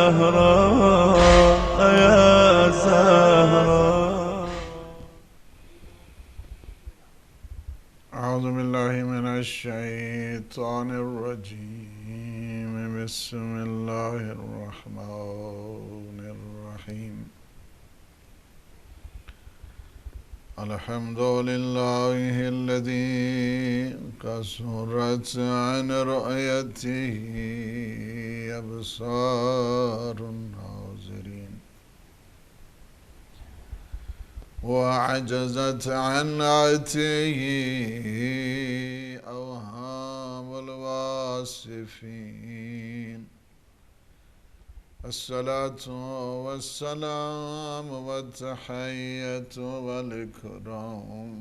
زهراء يا زهراء. أعوذ بالله من الشيطان الرجيم. بسم الله الرحمن الرحيم. الحمد لله الذي قصرت عن رؤيته أبصار الناظرين وعجزت عن عتيه أوهام الواصفين. الصلاة والسلام والتحية والإكرام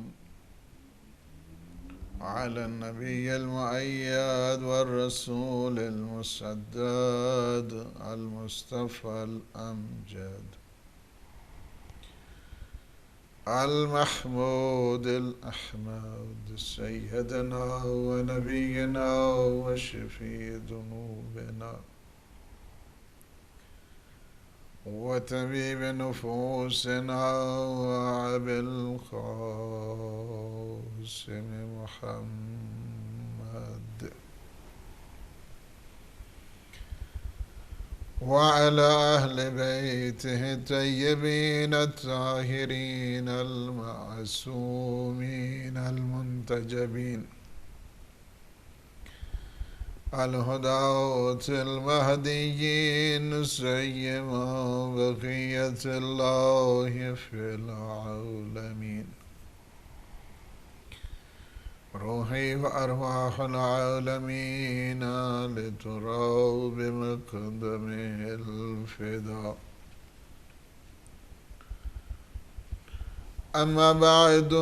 على النبي المؤيد والرسول المسدد المصطفى الأمجد المحمود الأحمد سيدنا ونبينا وشفيع ذنوبنا وطبيب نفوسنا وأبي القاسم محمد وعلى أهل بيته الطيبين الطاهرين المعصومين المنتجبين الهداة المهديين سيما بقية الله في العالمين. روحي وأرواح العالمين لتراب مقدمه الفداء. أما بعد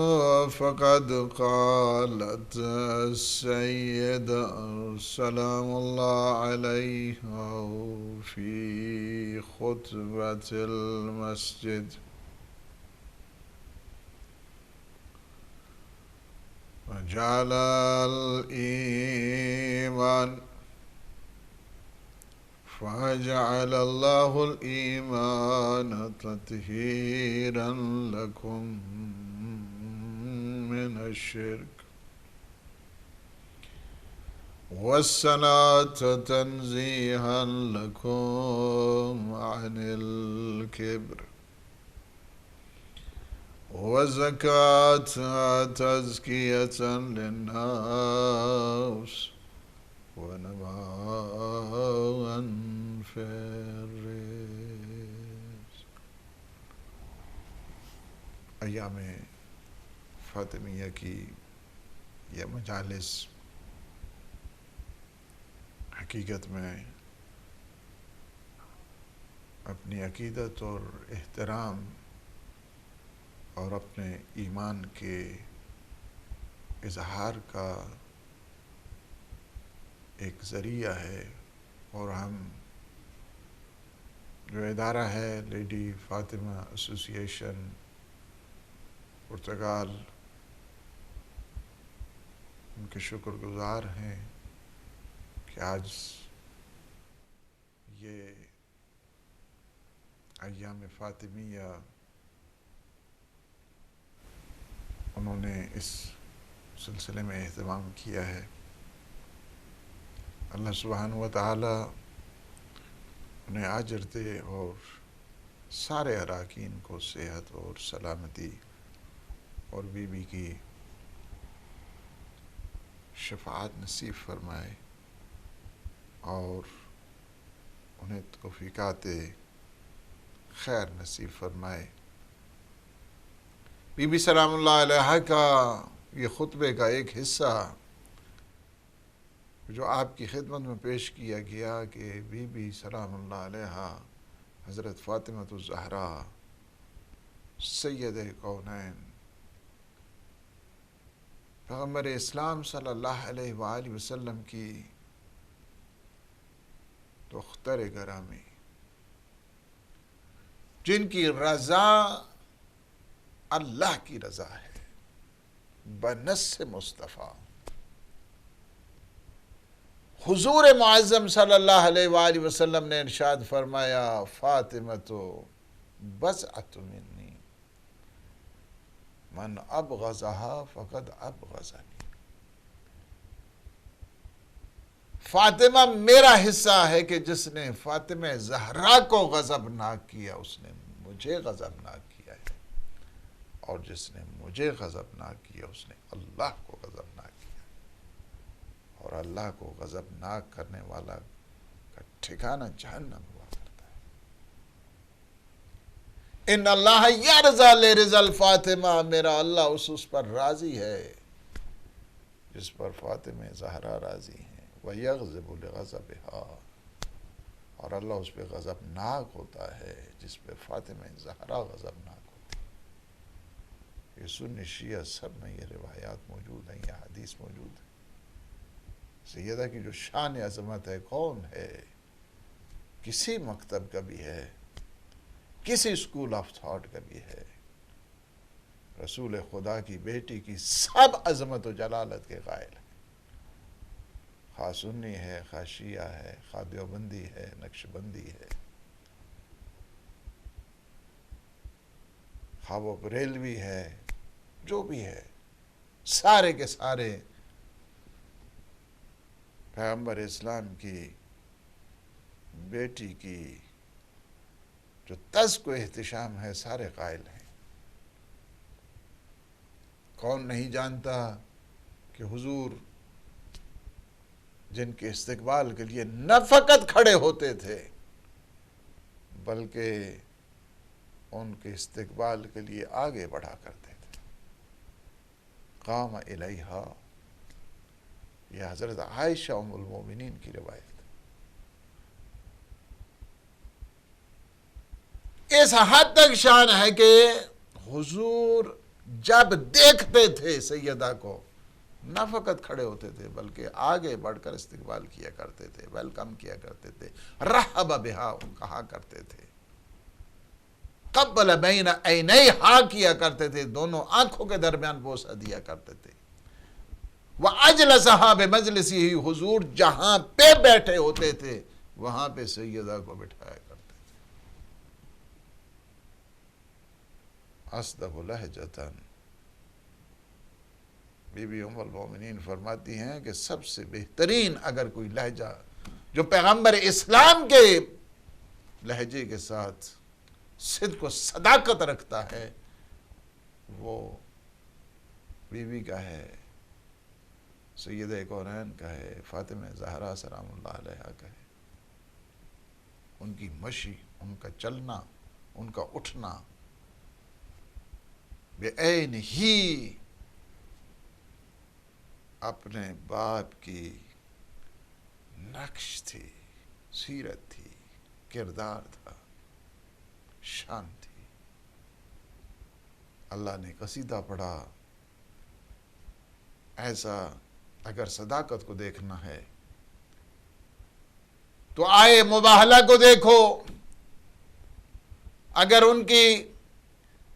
فقد قالت السيدة سلام الله عليها في خطبة المسجد: وجعل الإيمان فجعل الله الإيمان تطهيرا لكم من الشرك والصلاة تنزيها لكم عن الكبر والزكاة تزكية للنفس ونماء في الرزق. ایام فاطمیہ کی یہ مجالس حقیقت میں اپنی عقیدت اور احترام اور اپنے ایمان کے اظہار کا ایک ذریعہ ہے، اور ہم جو ادارہ ہے لیڈی فاطمہ ایسوسی ایشن پرتگال، ان کے شکر گزار ہیں کہ آج یہ ایام فاطمیہ انہوں نے اس سلسلے میں اہتمام کیا ہے۔ اللہ سبحانہ و تعالی انہیں اجر دے اور سارے اراکین کو صحت اور سلامتی اور بی بی کی شفاعت نصیب فرمائے اور انہیں توفیقات خیر نصیب فرمائے۔ بی بی سلام اللہ علیہ کا یہ خطبے کا ایک حصہ جو آپ کی خدمت میں پیش کیا گیا کہ بی بی سلام اللہ علیہ حضرت فاطمہ الزہرا سید کونین پیغمبر اسلام صلی اللہ علیہ وآلہ وسلم کی دختر گرامی، جن کی رضا اللہ کی رضا ہے بنص مصطفیٰ، حضور معظم صلی اللہ علیہ وآلہ وسلم نے ارشاد فرمایا فاطمہ تو بضعۃ منی من ابغضها فقد ابغضنی، فاطمہ میرا حصہ ہے کہ جس نے فاطمہ زہرا کو غضبناک کیا اس نے مجھے غضبناک کیا ہے، اور جس نے مجھے غضبناک کیا اس نے اللہ کو غضبناک کیا، اور اللہ کو غضبناک کرنے والا کا ٹھکانہ جہنم ہوا کرتا ہے۔ ان اللہ یرضی لرضا الفاطمہ، میرا اللہ اس پر راضی ہے جس پر فاطمہ زہرا راضی ہیں، وَيَغْضِبُ لِغَضَبِهَا، اور اللہ اس پہ غضبناک ہوتا ہے جس پہ فاطمہ زہرا غضبناک ہوتی ہے۔ یہ سنی شیعہ سب میں یہ روایات موجود ہیں، یہ حدیث موجود ہے۔ سیدہ کی جو شان عظمت ہے، کون ہے؟ کسی مکتب کا بھی ہے، کسی اسکول آف تھاٹ کا بھی ہے، رسول خدا کی بیٹی کی سب عظمت و جلالت کے قائل ہیں، خواہ سنی ہے، خواہ شیعہ ہے، خواہ دیوبندی ہے، نقشبندی ہے، خواہ وہ بریلوی ہے، جو بھی ہے، سارے کے سارے پیغمبر اسلام کی بیٹی کی جو تزک و احتشام ہے سارے قائل ہیں۔ کون نہیں جانتا کہ حضور جن کے استقبال کے لیے نہ فقط کھڑے ہوتے تھے بلکہ ان کے استقبال کے لیے آگے بڑھا کرتے تھے۔ قام الیہا، یہ حضرت عائشہ ام المومنین کی روایت ہے۔ اس حد تک شان ہے کہ حضور جب دیکھتے تھے سیدہ کو نہ فقط کھڑے ہوتے تھے بلکہ آگے بڑھ کر استقبال کیا کرتے تھے، ویلکم کیا کرتے تھے، رحب بہا کہا کرتے تھے، قبل بین عینیہا کیا کرتے تھے، دونوں آنکھوں کے درمیان بوسہ دیا کرتے تھے۔ وَأَجْلَسَهَا بِمَجْلِسِهِ، حضور جہاں پہ بیٹھے ہوتے تھے وہاں پہ سیدہ کو بٹھایا کرتے تھے۔ اصدق لہجتاً، بی بی ام المومنین فرماتی ہیں کہ سب سے بہترین اگر کوئی لہجہ جو پیغمبر اسلام کے لہجے کے ساتھ صدق و صداقت رکھتا ہے وہ بی بی کا ہے، سیدہ کونین کا ہے، فاطمہ زہرا سلام اللہ علیہا کا ہے۔ ان کی مشی، ان کا چلنا، ان کا اٹھنا بے عین ہی اپنے باپ کی نقش تھی، سیرت تھی، کردار تھا، شان تھی۔ اللہ نے قصیدہ پڑھا، ایسا اگر صداقت کو دیکھنا ہے تو آئے مباہلہ کو دیکھو، اگر ان کی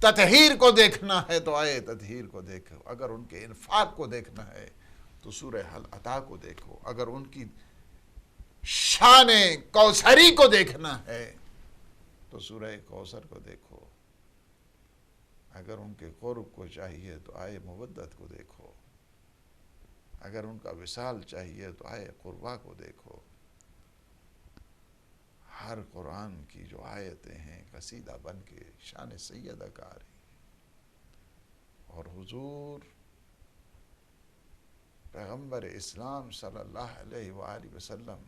تطہیر کو دیکھنا ہے تو آئے تطہیر کو دیکھو، اگر ان کے انفاق کو دیکھنا ہے تو سورہ حل عطا کو دیکھو، اگر ان کی شان کوثری کو دیکھنا ہے تو سورہ کوثر کو دیکھو، اگر ان کے قرب کو چاہیے تو آئے مودت کو دیکھو، اگر ان کا وصال چاہیے تو آئے قربا کو دیکھو۔ ہر قرآن کی جو آیتیں ہیں قصیدہ بن کے شان سیدہ کا آ رہی ہیں، اور حضور پیغمبر اسلام صلی اللہ علیہ وآلہ وسلم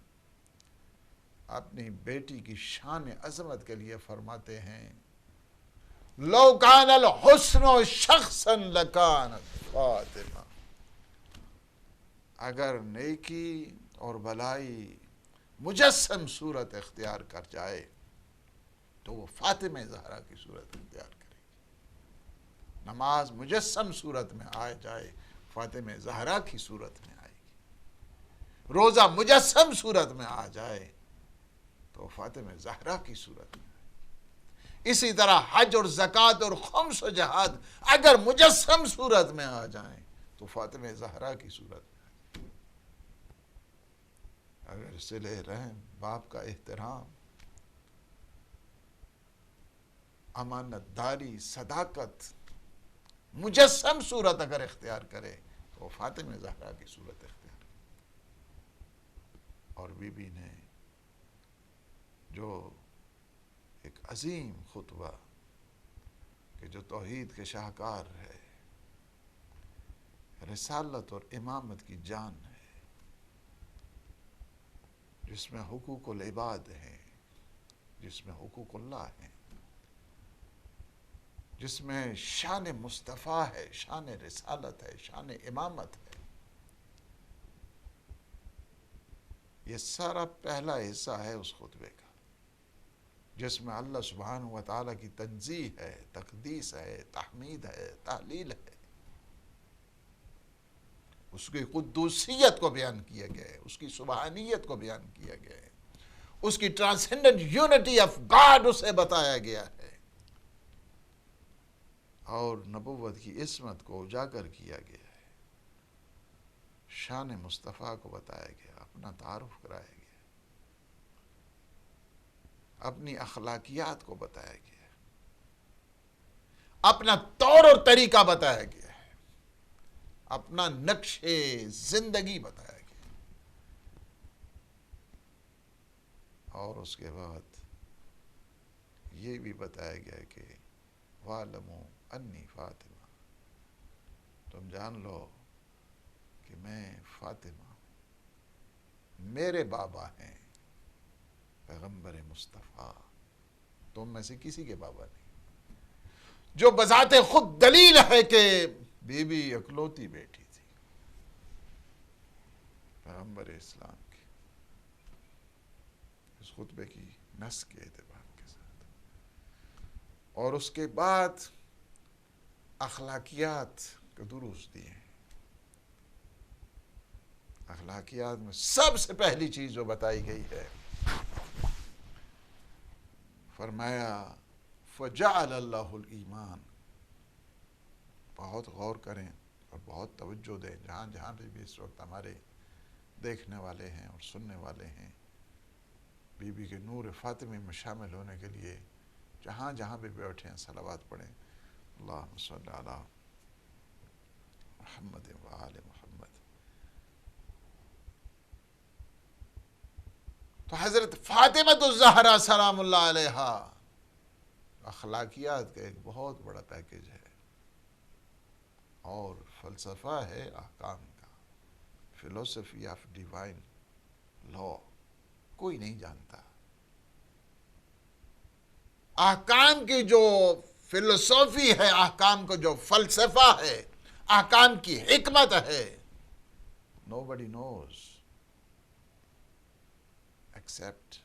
اپنی بیٹی کی شان عظمت کے لیے فرماتے ہیں لو کان الحسن شخصا لکانت فاطمہ، اگر نیکی اور بلائی مجسم صورت اختیار کر جائے تو وہ فاطمہ زہرا کی صورت اختیار کرے گی۔ نماز مجسم صورت میں آ جائے فاطمہ زہرا کی صورت میں آئے گی، روزہ مجسم صورت میں آ جائے تو فاطمہ زہرا کی صورت میں آئے گی۔ اسی طرح حج اور زکوٰۃ اور خمس و جہاد اگر مجسم صورت میں آ جائیں تو فاطمہ زہرا کی صورت میں آئے گی۔ اگر صلہ رحم، باپ کا احترام، امانت داری، صداقت، مجسم صورت اگر اختیار کرے تو وہ فاطمہ زہرا کی صورت اختیار کرے. اور بی بی نے جو ایک عظیم خطبہ کہ جو توحید کے شاہکار ہے، رسالت اور امامت کی جان ہے، جس میں حقوق العباد ہیں، جس میں حقوق اللہ ہیں، جس میں شان مصطفیٰ ہے، شان رسالت ہے، شان امامت ہے، یہ سارا پہلا حصہ ہے اس خطبے کا، جس میں اللہ سبحانہ و تعالیٰ کی تنزیہ ہے، تقدیس ہے، تحمید ہے، تحلیل ہے، اس کی قدوسیت کو بیان کیا گیا ہے، اس کی سبحانیت کو بیان کیا گیا ہے، اس کی ٹرانسینڈنٹ یونٹی آف گاڈ اسے بتایا گیا ہے، اور نبوت کی عصمت کو اجاگر کیا گیا ہے، شان مصطفیٰ کو بتایا گیا، اپنا تعارف کرایا گیا، اپنی اخلاقیات کو بتایا گیا، اپنا طور اور طریقہ بتایا گیا ہے، اپنا نقش زندگی بتایا گیا، اور اس کے بعد یہ بھی بتایا گیا کہ وَاعْلَمُوا أَنِّي فاطمہ، تم جان لو کہ میں فاطمہ ہوں، میرے بابا ہیں پیغمبر مصطفیٰ، تم میں سے کسی کے بابا نہیں، جو بذات خود دلیل ہے کہ بی بی اکلوتی بیٹی تھی پیغمبر اسلام کی، اس خطبے کی نص کے اعتبار کے ساتھ. اور اس کے بعد اخلاقیات کے دروس دیے ہیں. اخلاقیات میں سب سے پہلی چیز جو بتائی گئی ہے، فرمایا فَجَعَلَ اللَّهُ الْإِيمَانَ. بہت غور کریں اور بہت توجہ دیں، جہاں جہاں پہ بھی اس وقت ہمارے دیکھنے والے ہیں اور سننے والے ہیں، بی بی کے نور فاطمی میں شامل ہونے کے لیے جہاں جہاں پہ بیٹھے ہیں صلوات پڑھیں. اللہم صلی علی محمد و آل محمد. تو حضرت فاطمہ الزہرا سلام اللہ علیہا اخلاقیات کا ایک بہت بڑا پیکج ہے، اور فلسفہ ہے احکام کا، فلسفی آف ڈیوائن لا، کوئی نہیں جانتا. احکام کی جو فلسفی ہے، احکام کا جو فلسفہ ہے، احکام کی حکمت ہے، nobody knows except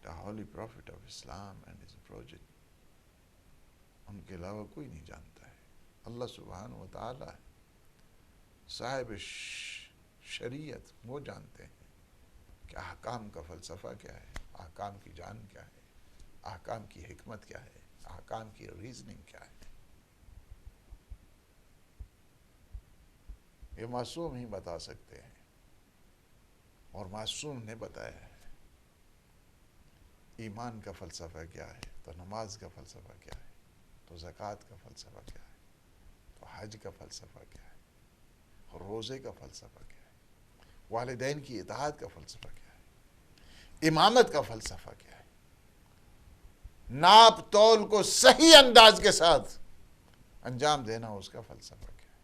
the holy prophet of Islam and his progeny. ان کے علاوہ کوئی نہیں جانتا ہے. اللہ سبحانہ و تعالی صاحب شریعت وہ جانتے ہیں کہ احکام کا فلسفہ کیا ہے، احکام کی جان کیا ہے، احکام کی حکمت کیا ہے، احکام کی ریزننگ کیا ہے. یہ معصوم ہی بتا سکتے ہیں، اور معصوم نے بتایا ہے. ایمان کا فلسفہ کیا ہے، تو نماز کا فلسفہ کیا ہے، تو زکوٰۃ کا فلسفہ کیا ہے، تو حج کا فلسفہ کیا ہے، اور روزے کا فلسفہ کیا ہے، والدین کی اطاعت کا فلسفہ کیا ہے، امامت کا فلسفہ کیا ہے، ناپ تول کو صحیح انداز کے ساتھ انجام دینا اس کا فلسفہ کیا ہے،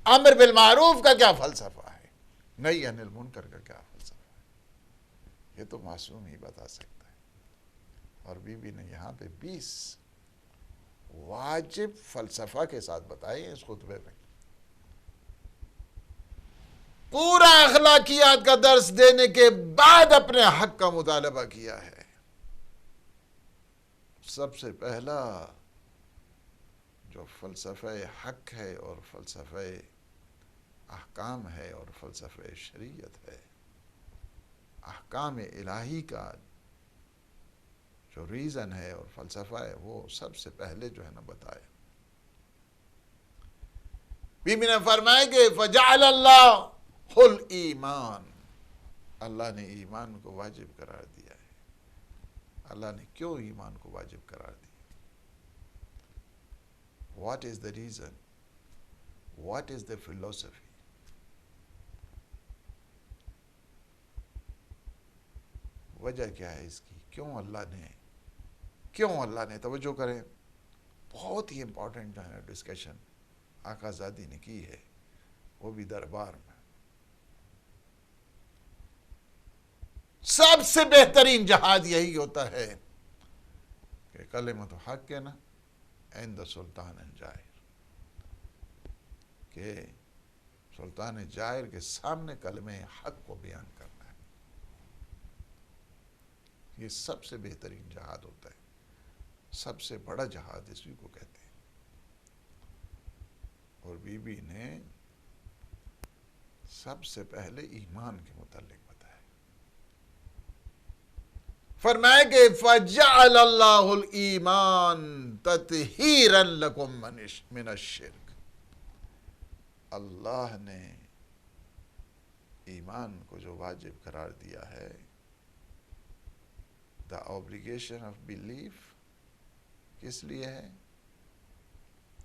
امر بالمعروف کا کیا فلسفہ ہے، نہی عن المنکر کا کیا فلسفہ ہے. یہ تو معصوم ہی بتا سکتا ہے. اور بی بی نے یہاں پہ 20 واجب فلسفہ کے ساتھ بتائے ہیں اس خطبے میں. پورا اخلاقیات کا درس دینے کے بعد اپنے حق کا مطالبہ کیا ہے. سب سے پہلا جو فلسفہ حق ہے اور فلسفہ احکام ہے اور فلسفہ شریعت ہے، احکام الہی کا جو ریزن ہے اور فلسفہ ہے، وہ سب سے پہلے جو ہے نا بتایا. بی بی نے فرمایا کہ فَجَعَلَ اللَّهُ الْإِيمَانَ. اللہ نے ایمان کو واجب قرار دیا ہے. اللہ نے کیوں ایمان کو واجب قرار دیا؟ What is the reason? What is the philosophy? وجہ کیا ہے اس کی؟ کیوں اللہ نے توجہ کریں، بہت ہی امپورٹنٹ جو ہے نا ڈسکشن آقا زادی نے کی ہے، وہ بھی دربار میں. سب سے بہترین جہاد یہی ہوتا ہے کہ کلمۃ حق کے نا عند سلطان جائر، کہ سلطان جائر کے سامنے کلمہ حق کو بیان کرنا ہے. یہ سب سے بہترین جہاد ہوتا ہے، سب سے بڑا جہاد اسی کو کہتے ہیں. اور بی بی نے سب سے پہلے ایمان کے متعلق بتایا، فرمایا کہ فَجَعَلَ اللَّهُ الْإِيمَانَ تَطْهِيرًا لَكُم مِّنَ الشِّرْكِ. اللہ نے ایمان کو جو واجب قرار دیا ہے، the obligation of belief کس لیے ہے؟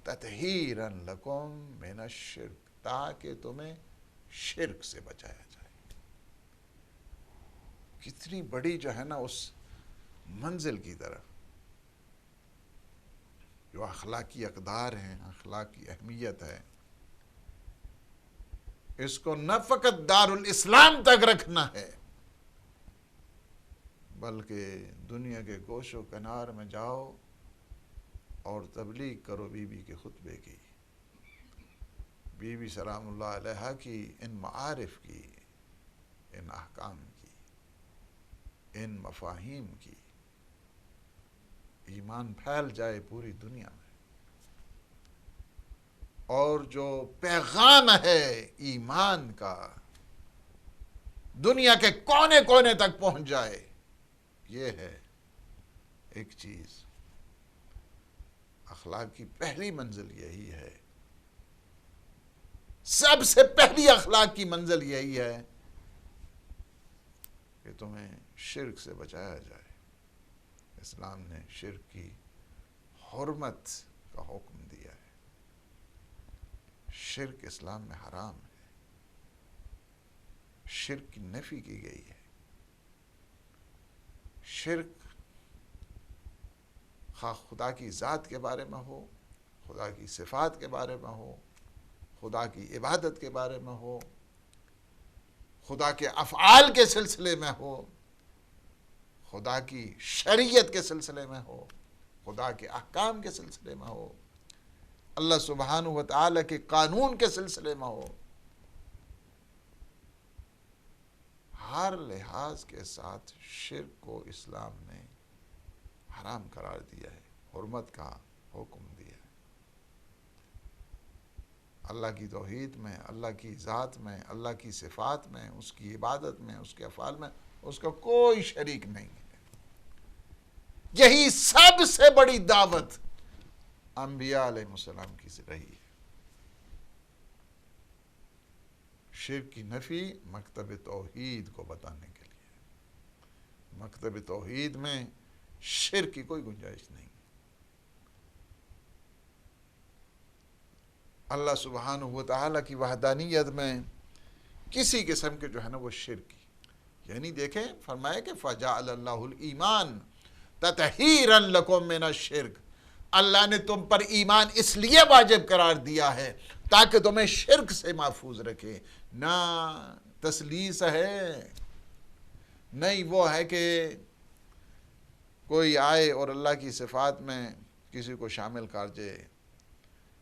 تطہیراً لکم من الشرک، تاکہ تمہیں شرک سے بچایا جائے. کتنی بڑی جو ہے نا اس منزل کی طرف جو اخلاقی اقدار ہیں، اخلاقی اہمیت ہے، اس کو نہ فقط دار الاسلام تک رکھنا ہے بلکہ دنیا کے گوش و کنار میں جاؤ اور تبلیغ کرو بی بی کے خطبے کی، بی بی سلام اللہ علیہا کی ان معارف کی، ان احکام کی، ان مفاہیم کی. ایمان پھیل جائے پوری دنیا میں، اور جو پیغام ہے ایمان کا دنیا کے کونے کونے تک پہنچ جائے. یہ ہے ایک چیز، اخلاق کی پہلی منزل یہی ہے، سب سے پہلی اخلاق کی منزل یہی ہے کہ تمہیں شرک سے بچایا جائے. اسلام نے شرک کی حرمت کا حکم دیا ہے. شرک اسلام میں حرام ہے، شرک کی نفی کی گئی ہے. شرک خواہ خدا کی ذات کے بارے میں ہو، خدا کی صفات کے بارے میں ہو، خدا کی عبادت کے بارے میں ہو، خدا کے افعال کے سلسلے میں ہو، خدا کی شریعت کے سلسلے میں ہو، خدا کے احکام کے سلسلے میں ہو، اللہ سبحانہ و تعالی کے قانون کے سلسلے میں ہو، ہر لحاظ کے ساتھ شرک کو اسلام نے حرام قرار دیا ہے، حرمت کا حکم دیا ہے. اللہ کی توحید میں، اللہ کی ذات میں، اللہ کی صفات میں، اس کی عبادت میں، اس کے افعال میں اس کا کوئی شریک نہیں ہے. یہی سب سے بڑی دعوت انبیاء علیہ السلام کی رہی ہے. شرک کی نفی مکتب توحید کو بتانے کے لیے. مکتب توحید میں شرک کی کوئی گنجائش نہیں. اللہ سبحانہ و تعالیٰ کی وحدانیت میں کسی قسم کے جو ہے نا وہ شرک کی، یعنی دیکھیں فرمایا کہ فَجَعَلَ اللَّهُ الْإِيمَانَ تَطْهِيرًا لَكُم مِّنَ الشِّرْكِ. اللہ نے تم پر ایمان اس لیے واجب قرار دیا ہے تاکہ تمہیں شرک سے محفوظ رکھے. نہ تسلیس ہے، نہیں وہ ہے کہ کوئی آئے اور اللہ کی صفات میں کسی کو شامل کر جائے،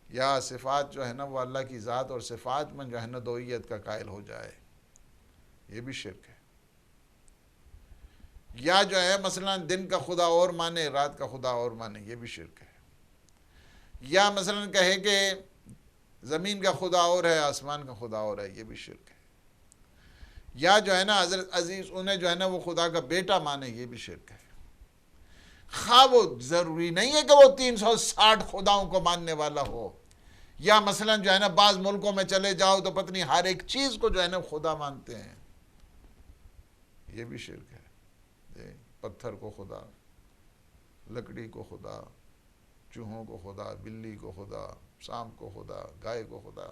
یا صفات جو ہے نا وہ اللہ کی ذات اور صفات میں جو ہے نا دوئیت کا قائل ہو جائے. یہ بھی شرک ہے. یا جو ہے مثلا دن کا خدا اور مانے، رات کا خدا اور مانے، یہ بھی شرک ہے. یا مثلا کہے کہ زمین کا خدا اور ہے، آسمان کا خدا اور ہے، یہ بھی شرک ہے. یا جو ہے نا حضرت عزیز انہیں جو ہے نا وہ خدا کا بیٹا مانے، یہ بھی شرک ہے. خواہ وہ ضروری نہیں ہے کہ وہ 360 خداؤں کو ماننے والا ہو، یا مثلا جو ہے نا بعض ملکوں میں چلے جاؤ تو پتنی ہر ایک چیز کو جو ہے نا خدا مانتے ہیں. یہ بھی شرک ہے. پتھر کو خدا، لکڑی کو خدا، چوہوں کو خدا، بلی کو خدا، سانپ کو خدا، گائے کو خدا.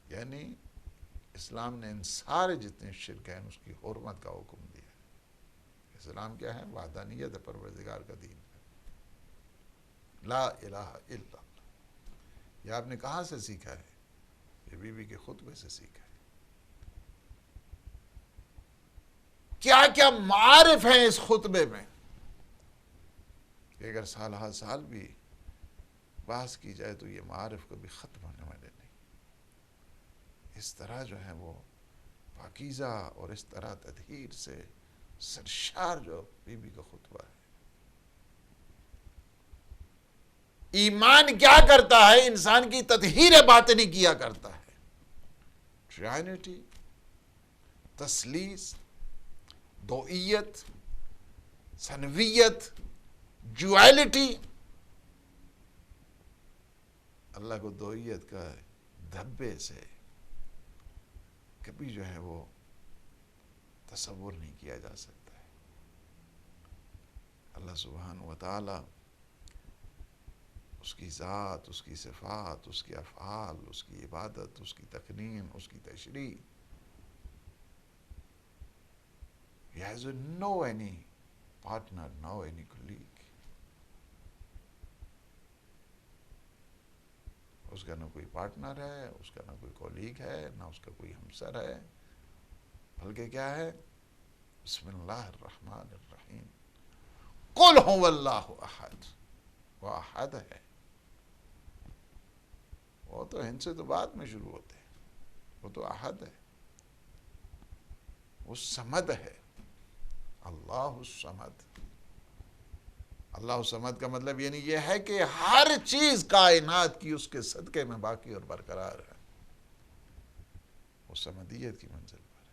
یعنی اسلام نے ان سارے جتنے شرک ہیں اس کی حرمت کا حکم دیا. اسلام کیا ہے؟ وحدانیت پروردگار کا دین ہے. لا الہ الا اللہ. یہ آپ نے کہاں سے سیکھا ہے؟ یہ بی بی کے خطبے سے سیکھا ہے. کیا کیا معارف ہیں اس خطبے میں کہ اگر سال ہر سال بھی بحث کی جائے تو یہ معارف کبھی ختم ہونے والے نہیں. اس طرح جو ہے وہ پاکیزہ اور اس طرح تطہیر سے سرشار جو بی بی کا خطبہ ہے. ایمان کیا کرتا ہے؟ انسان کی تطہیر باطنی کیا کرتا ہے. ٹرینٹی، تثلیث، دوئیت، ثنویت، جوائلٹی. اللہ کو دوئیت کا دھبے سے کبھی جو ہے وہ تصور نہیں کیا جا سکتا ہے. اللہ سبحانہ و تعالی اس کی ذات، اس کی صفات، اس کے افعال، اس کی عبادت، اس کی تقنین، اس کی تشریح. He has no any partner, no any colleague. اس کا نہ کوئی پارٹنر ہے، اس کا نہ کوئی کولیگ ہے، نہ اس کا کوئی ہمسر ہے، بلکہ کیا ہے؟ بسم اللہ الرحمن الرحیم. قل هو اللہ احد. وہ احد ہے. وہ تو ہند سے تو بعد میں شروع ہوتے ہیں. وہ تو احد ہے. وہ صمد ہے. اللہ الصمد. اللہ الصمد کا مطلب یعنی یہ ہے کہ ہر چیز کائنات کی اس کے صدقے میں باقی اور برقرار ہے. وہ صمدیت کی منزل پر ہے.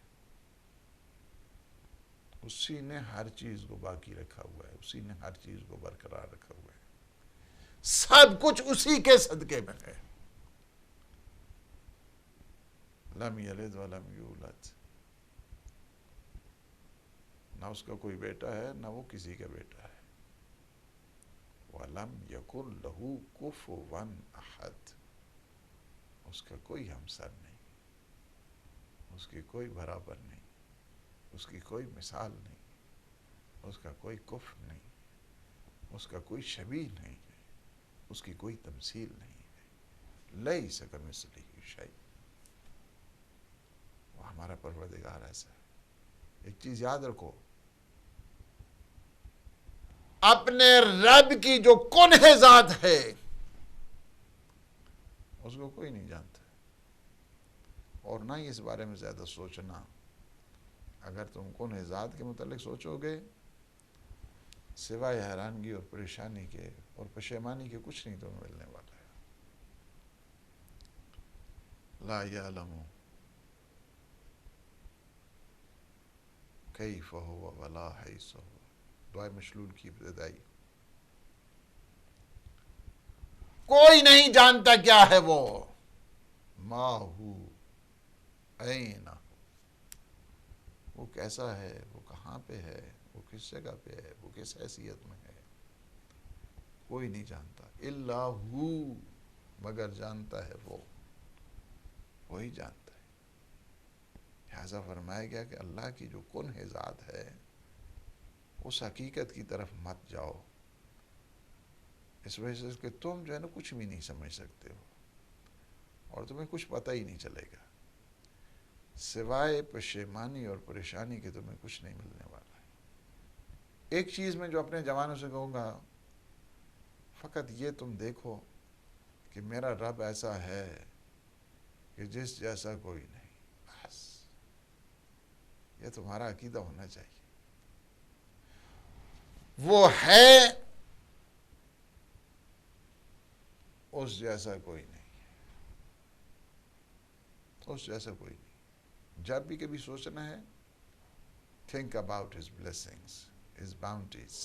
اسی نے ہر چیز کو باقی رکھا ہوا ہے، اسی نے ہر چیز کو برقرار رکھا ہوا ہے. سب کچھ اسی کے صدقے میں ہے. لم یلد ولم یولد. نہ اس کا کوئی بیٹا ہے، نہ وہ کسی کا بیٹا ہے. وَلَمْ يَكُنْ لَهُ كُفُوًا أَحَدٌ. اس کا کوئی ہمسر نہیں، اس کی کوئی برابر نہیں، اس کی کوئی مثال نہیں، اس کا کوئی کفو نہیں، اس کا کوئی شبیہ نہیں ہے، اس کی کوئی تمثیل نہیں ہے. لَيْسَ كَمِثْلِهِ شَيْءٌ. وہ ہمارا پروردگار ایسا ہے. ایک چیز یاد رکھو، اپنے رب کی جو کنہ ذات ہے اس کو کوئی نہیں جانتا، اور نہ ہی اس بارے میں زیادہ سوچنا. اگر تم کنہ ذات کے متعلق سوچو گے سوائے حیرانگی اور پریشانی کے اور پشیمانی کے کچھ نہیں تمہیں ملنے والا ہے. لا یعلم کیف ہوا ولا حیث ہوا. دعائے مشلول کی ابتدائی. کوئی نہیں جانتا کیا ہے وہ. ما ہو این ہو. وہ کیسا ہے، وہ کہاں پہ ہے، وہ کس جگہ پہ ہے، وہ کس حیثیت میں ہے، کوئی نہیں جانتا. الا ہو، مگر جانتا ہے وہ، وہی جانتا ہے. لہذا فرمایا گیا کہ اللہ کی جو کنہ ذات ہے اس حقیقت کی طرف مت جاؤ، اس وجہ سے کہ تم جو ہے نا کچھ بھی نہیں سمجھ سکتے ہو اور تمہیں کچھ پتہ ہی نہیں چلے گا. سوائے پشیمانی اور پریشانی کے تمہیں کچھ نہیں ملنے والا ہے. ایک چیز میں جو اپنے جوانوں سے کہوں گا، فقط یہ تم دیکھو کہ میرا رب ایسا ہے کہ جس جیسا کوئی نہیں. بس یہ تمہارا عقیدہ ہونا چاہیے. وہ ہے، اس جیسا کوئی نہیں ہے، اس جیسا کوئی نہیں. جب بھی کبھی سوچنا ہے، think about his blessings, his bounties.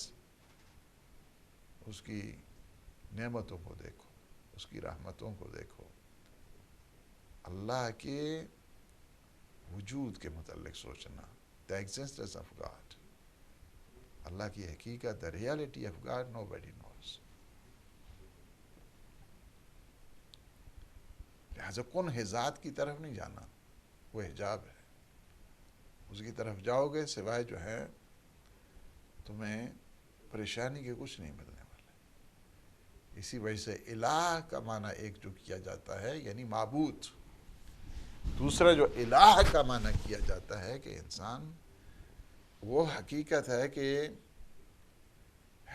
اس کی نعمتوں کو دیکھو، اس کی رحمتوں کو دیکھو. اللہ کے وجود کے متعلق سوچنا. The existence of God, اللہ کی حقیقت, the reality of God, nobody knows. لہذا کن ذات کی طرف نہیں جانا, وہ حجاب ہے. اس کی طرف جاؤ گے سوائے جو ہے تمہیں پریشانی کے کچھ نہیں ملنے والے. اسی وجہ سے الہ کا معنی ایک جو کیا جاتا ہے یعنی معبود, دوسرا جو الہ کا معنی کیا جاتا ہے کہ انسان, وہ حقیقت ہے کہ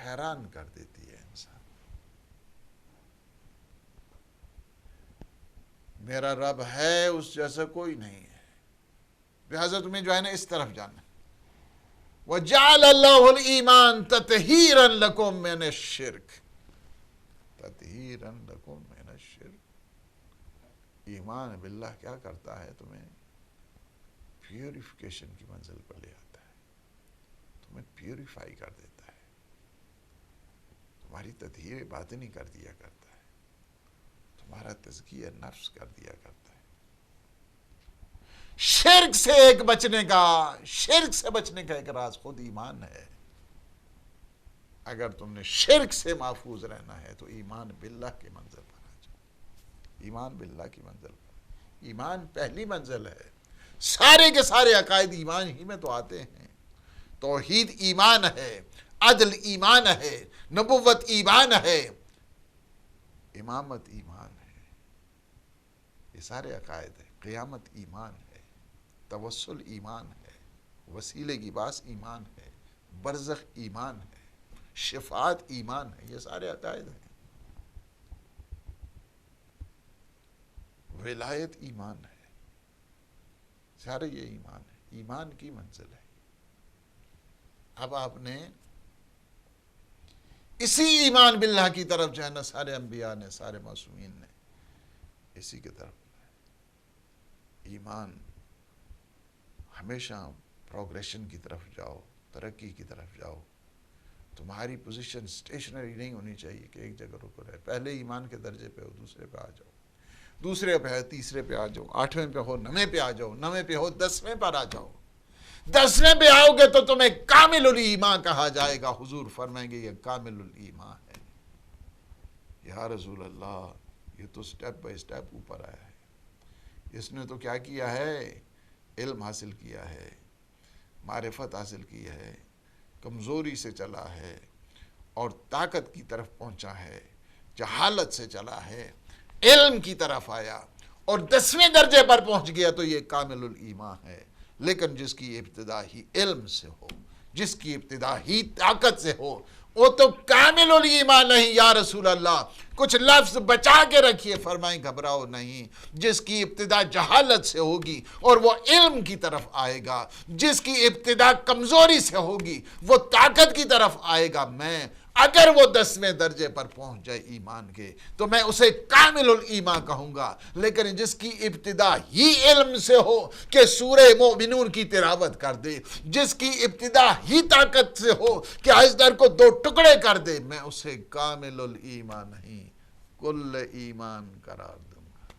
حیران کر دیتی ہے انسان. میرا رب ہے, اس جیسا کوئی نہیں ہے, لہذا تمہیں جو ہے نا اس طرف جانا. وَجَعَلَ اللَّهُ الْإِيمَانَ تَطْهِيرًا لَكُم مِّنَ الشِّرْكِ, تطہیراً لکم من الشرک. ایمان باللہ کیا کرتا ہے, تمہیں پیوریفیکیشن کی منزل پر لے آتا ہے, تمہیں پیوریفائی کر دیتا ہے, تمہاری تطہیر باطنی کر دیا کرتا ہے, تمہارا تزکیہ نفس کر دیا کرتا ہے. شرک سے ایک بچنے کا, شرک سے بچنے کا ایک راز خود ایمان ہے. اگر تم نے شرک سے محفوظ رہنا ہے تو ایمان باللہ کی منزل پر آ جاؤ. ایمان باللہ کی منزل پر, ایمان پہلی منزل ہے. سارے کے سارے عقائد ایمان ہی میں تو آتے ہیں. توحید ایمان ہے, عدل ایمان ہے, نبوت ایمان ہے, امامت ایمان ہے, یہ سارے عقائد ہیں. قیامت ایمان ہے, توسل ایمان ہے, وسیلے کی باعث ایمان ہے, برزخ ایمان ہے, شفاعت ایمان ہے, یہ سارے عقائد ہیں. ولایت ایمان ہے, سارے یہ ایمان ہے. ایمان کی منزل ہے. اب آپ نے اسی ایمان باللہ کی طرف جو ہے نا سارے انبیاء نے, سارے معصومین نے اسی کی طرف بلایا. ایمان ہمیشہ پروگریشن کی طرف جاؤ, ترقی کی طرف جاؤ. تمہاری پوزیشن اسٹیشنری نہیں ہونی چاہیے کہ ایک جگہ رکو رہے. پہلے ایمان کے درجے پہ ہو, دوسرے پہ آ جاؤ, دوسرے پہ ہے تیسرے پہ آ جاؤ, 8ویں پہ ہو 9ویں پہ آ جاؤ, 9ویں پہ ہو 10ویں پر آ جاؤ. 10ویں پہ آؤ گے تو تمہیں کامل الایمان کہا جائے گا. حضور فرمائیں گے یہ کامل الایمان ہے. یا رسول اللہ, یہ تو سٹیپ بائی سٹیپ اوپر آیا ہے. اس نے تو کیا کیا ہے, علم حاصل کیا ہے, معرفت حاصل کی ہے, کمزوری سے چلا ہے اور طاقت کی طرف پہنچا ہے, جہالت سے چلا ہے, علم کی طرف آیا اور 10ویں درجے پر پہنچ گیا تو یہ کامل الایمان ہے. لیکن جس کی ابتدا ہی علم سے ہو, جس کی ابتدا ہی طاقت سے ہو, وہ تو کامل الایمان نہیں. یا رسول اللہ, کچھ لفظ بچا کے رکھیے. فرمائیں گھبراؤ نہیں. جس کی ابتدا جہالت سے ہوگی اور وہ علم کی طرف آئے گا, جس کی ابتدا کمزوری سے ہوگی وہ طاقت کی طرف آئے گا. میں اگر وہ 10ویں درجے پر پہنچ جائے ایمان کے تو میں اسے کامل الایمان کہوں گا. لیکن جس کی ابتدا ہی علم سے ہو کہ سورہ مومنون کی تلاوت کر دے, جس کی ابتدا ہی طاقت سے ہو کہ اجدر کو 2 ٹکڑے کر دے, میں اسے کامل الایمان نہیں کل ایمان قرار دوں گا.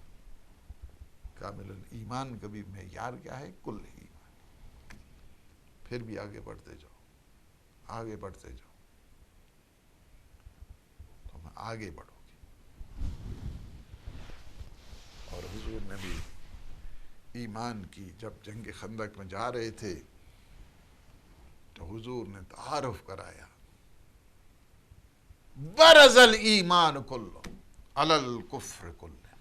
کامل الایمان کا بھی معیار کیا ہے, کل ایمان. پھر بھی آگے بڑھتے جاؤ, آگے بڑھتے جاؤ, آگے بڑھو گے. اور حضور نے بھی ایمان کی, جب جنگ خندق میں جا رہے تھے تو حضور نے تعارف کرایا, برز الایمان کلہ علی الکفر کلہ.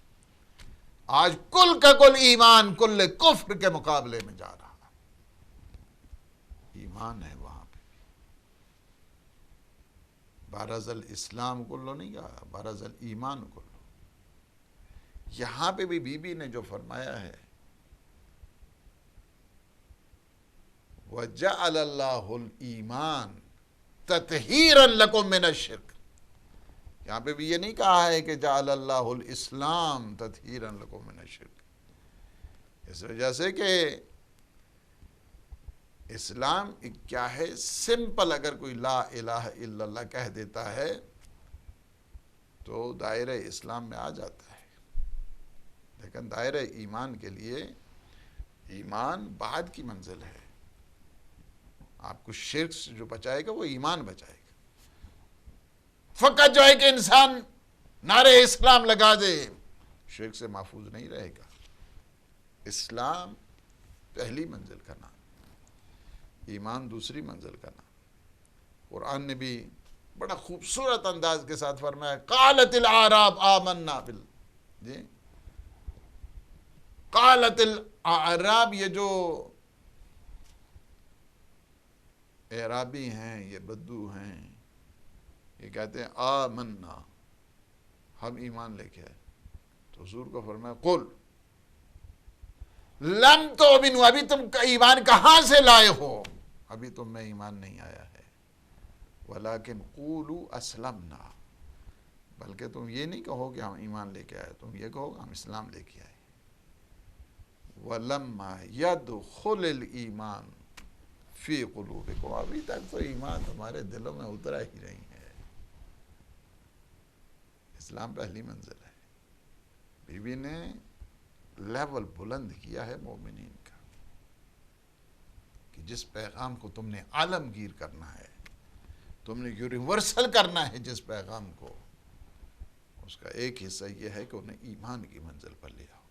آج کل کا کل ایمان کل کفر کے مقابلے میں جا رہا. ایمان ہے وہاں پہ. برز الاسلام کلو نہیں کہا, برز الایمان کلو. یہاں پہ بھی بی بی نے جو فرمایا ہے, وَجَعَلَ اللَّهُ الْإِيمَانَ تَطْهِيرًا لَكُم مِّنَ الشِّرْكِ. یہاں پہ بھی یہ نہیں کہا ہے کہ جعل اللہ الاسلام تطہیرا لکم من الشرک. اس وجہ سے کہ اسلام کیا ہے, سمپل اگر کوئی لا الہ الا اللہ کہہ دیتا ہے تو دائرہ اسلام میں آ جاتا ہے. لیکن دائرہ ایمان کے لیے ایمان بعد کی منزل ہے. آپ کو شرک سے جو بچائے گا وہ ایمان بچائے گا. فقط جو ہے کہ انسان نعرے اسلام لگا دے، شرک سے محفوظ نہیں رہے گا. اسلام پہلی منزل کا نام، ایمان دوسری منزل کا نام. قرآن نے بھی بڑا خوبصورت انداز کے ساتھ فرمایا قالت الاعراب آمنا جی قالت الاعراب، یہ جو اعرابی ہیں، یہ بدو ہیں، یہ کہتے ہیں آمنا، ہم ایمان لے کے آئے. تو حضور کو فرمایا قل لم تؤمنوا، ابھی تم ایمان کہاں سے لائے ہو، ابھی تم میں ایمان نہیں آیا ہے. ولیکن قولوا اسلمنا، بلکہ تم یہ نہیں کہو کہ ہم ایمان لے کے آئے، تم یہ کہو ہم اسلام لے کے آئے. ولما يدخل الایمان فی قلوبکم، ابھی تک تو ایمان تمہارے دلوں میں اترا ہی نہیں ہے. اسلام پہلی منزل ہے. بی بی نے لیول بلند کیا ہے مومنین کا کہ جس پیغام کو تم نے عالمگیر کرنا ہے، تم نے یونیورسل کرنا ہے جس پیغام کو، اس کا ایک حصہ یہ ہے کہ انہیں ایمان کی منزل پر لے آؤ.